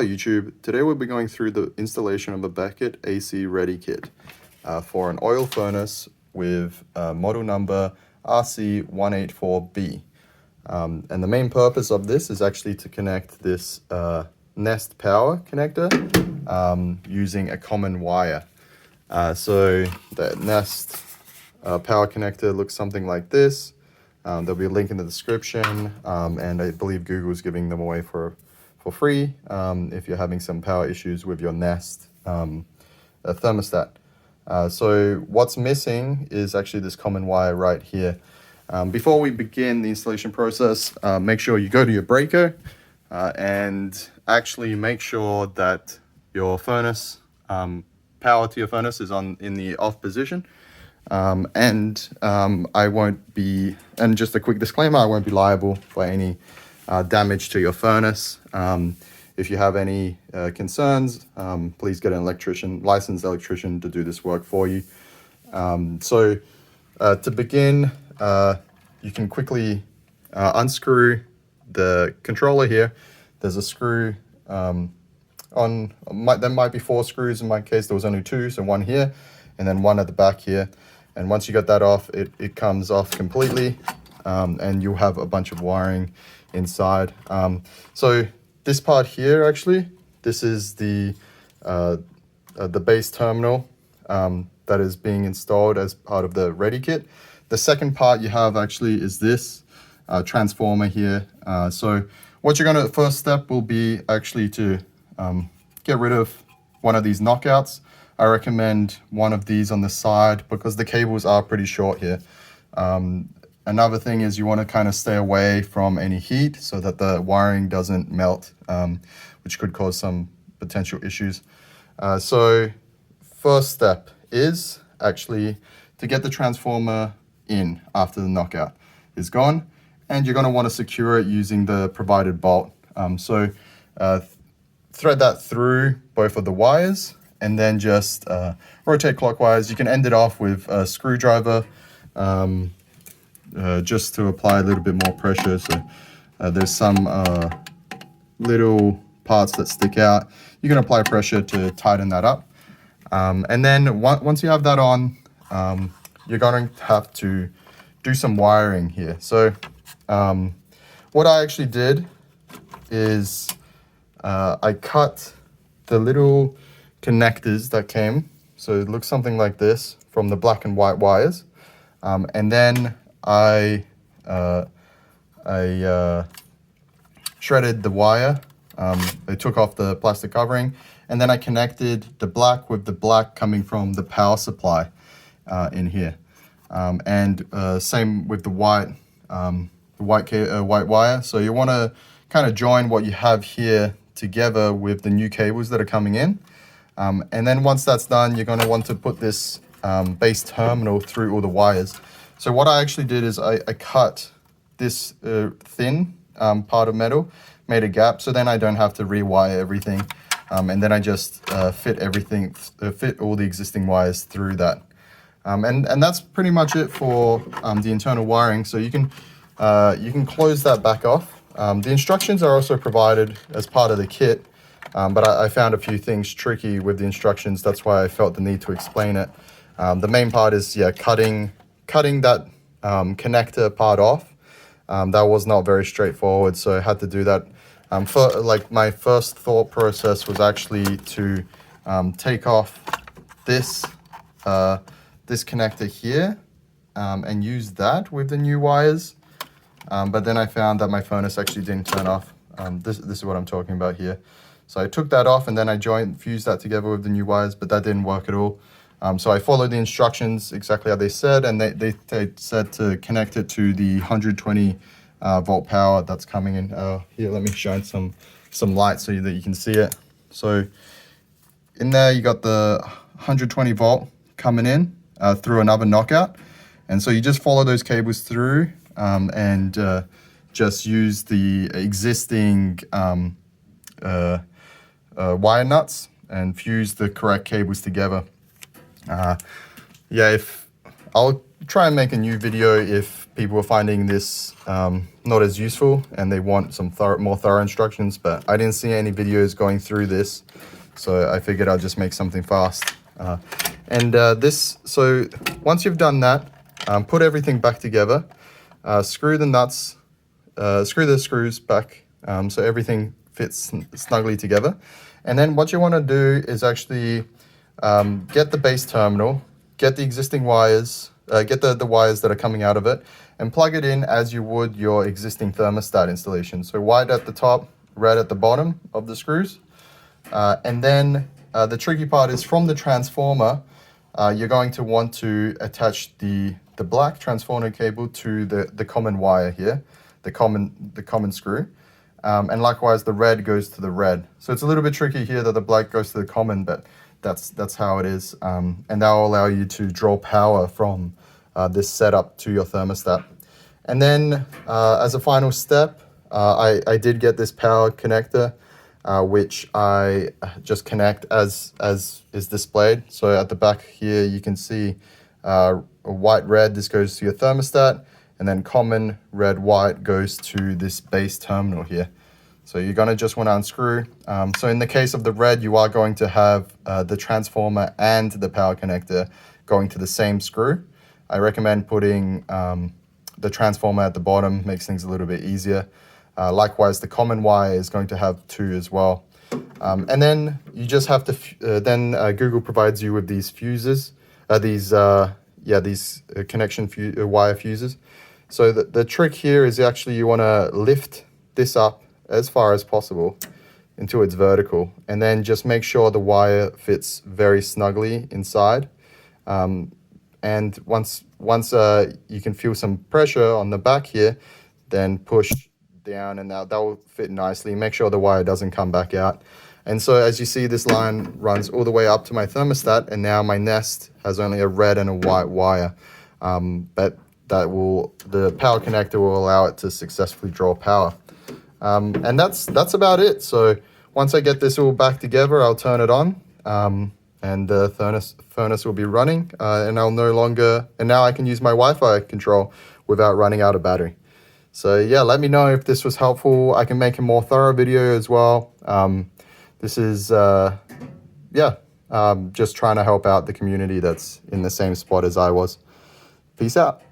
YouTube. Today we'll be going through the installation of a Beckett AC Ready Kit for an oil furnace with model number RC184B. And the main purpose of this is actually to connect this Nest power connector using a common wire. So the Nest power connector looks something like this. There'll be a link in the description, and I believe Google's giving them away for free if you're having some power issues with your Nest thermostat. So what's missing is actually this common wire right here. Before we begin the installation process, make sure you go to your breaker and actually make sure that your furnace, power to your furnace is in the off position. I won't be, and just a quick disclaimer, I won't be liable for any damage to your furnace. If you have any concerns, please get an licensed electrician to do this work for you. To begin, you can quickly unscrew the controller here. There's a screw there might be 4 screws. In my case, there was only 2, so 1 here and then 1 at the back here. And once you get that off, it comes off completely, and you'll have a bunch of wiring inside. So this part here, actually, this is the base terminal that is being installed as part of the Ready Kit. The second part you have actually is this transformer here. So what you're gonna, first step will be actually to get rid of one of these knockouts. I recommend one of these on the side because the cables are pretty short here. Another thing is you want to kind of stay away from any heat so that the wiring doesn't melt, which could cause some potential issues. So first step is actually to get the transformer in after the knockout is gone, and you're going to want to secure it using the provided bolt. Thread that through both of the wires, and then just rotate clockwise. You can end it off with a screwdriver just to apply a little bit more pressure. So there's some little parts that stick out. You can apply pressure to tighten that up. And then once you have that on, you're going to have to do some wiring here. So what I actually did is I cut the little connectors that came, so it looks something like this from the black and white wires, and then I shredded the wire. I took off the plastic covering, and then I connected the black with the black coming from the power supply in here, and same with the white white wire. So you want to kind of join what you have here together with the new cables that are coming in. And then once that's done, you're going to want to put this base terminal through all the wires. So what I actually did is I cut this thin part of metal, made a gap, so then I don't have to rewire everything. And then I just fit all the existing wires through that. And that's pretty much it for the internal wiring. So you can close that back off. The instructions are also provided as part of the kit. But I found a few things tricky with the instructions. That's why I felt the need to explain it. The main part is, cutting that connector part off. That was not very straightforward, so I had to do that. My first thought process was actually to take off this connector here and use that with the new wires. But then I found that my furnace actually didn't turn off. This is what I'm talking about here. So I took that off, and then I fused that together with the new wires, but that didn't work at all. So I followed the instructions exactly how they said, and they said to connect it to the 120 volt power that's coming in. Here, let me shine some light so that you can see it. So in there, you got the 120 volt coming in through another knockout. And so you just follow those cables through and just use the existing wire nuts and fuse the correct cables together. I'll try and make a new video if people are finding this not as useful and they want some more thorough instructions, but I didn't see any videos going through this, so I figured I'd just make something fast. So once you've done that, put everything back together, screw the nuts, screw the screws back so everything fits snugly together. And then what you want to do is actually get the base terminal, get the existing wires, get the wires that are coming out of it, and plug it in as you would your existing thermostat installation. So white at the top, red at the bottom of the screws. And then the tricky part is from the transformer, you're going to want to attach the black transformer cable to the common wire here, the common screw. And likewise, the red goes to the red. So it's a little bit tricky here that the black goes to the common, but that's how it is. And that will allow you to draw power from this setup to your thermostat. And then as a final step, I did get this power connector, which I just connect as is displayed. So at the back here, you can see white, red, this goes to your thermostat, and then common, red, white goes to this base terminal here. So you're gonna just wanna unscrew. So in the case of the red, you are going to have the transformer and the power connector going to the same screw. I recommend putting the transformer at the bottom, makes things a little bit easier. Likewise, the common wire is going to have two as well. And then you just have to, Google provides you with these fuses, these connection wire fuses. So the trick here is actually you want to lift this up as far as possible until it's vertical, and then just make sure the wire fits very snugly inside. And once you can feel some pressure on the back here, then push down, and that will fit nicely. Make sure the wire doesn't come back out. And so as you see, this line runs all the way up to my thermostat, and now my Nest has only a red and a white wire. But the power connector will allow it to successfully draw power. And that's about it. So once I get this all back together, I'll turn it on, and the furnace will be running, and now I can use my Wi-Fi control without running out of battery. So yeah, let me know if this was helpful. I can make a more thorough video as well. This is, just trying to help out the community that's in the same spot as I was. Peace out.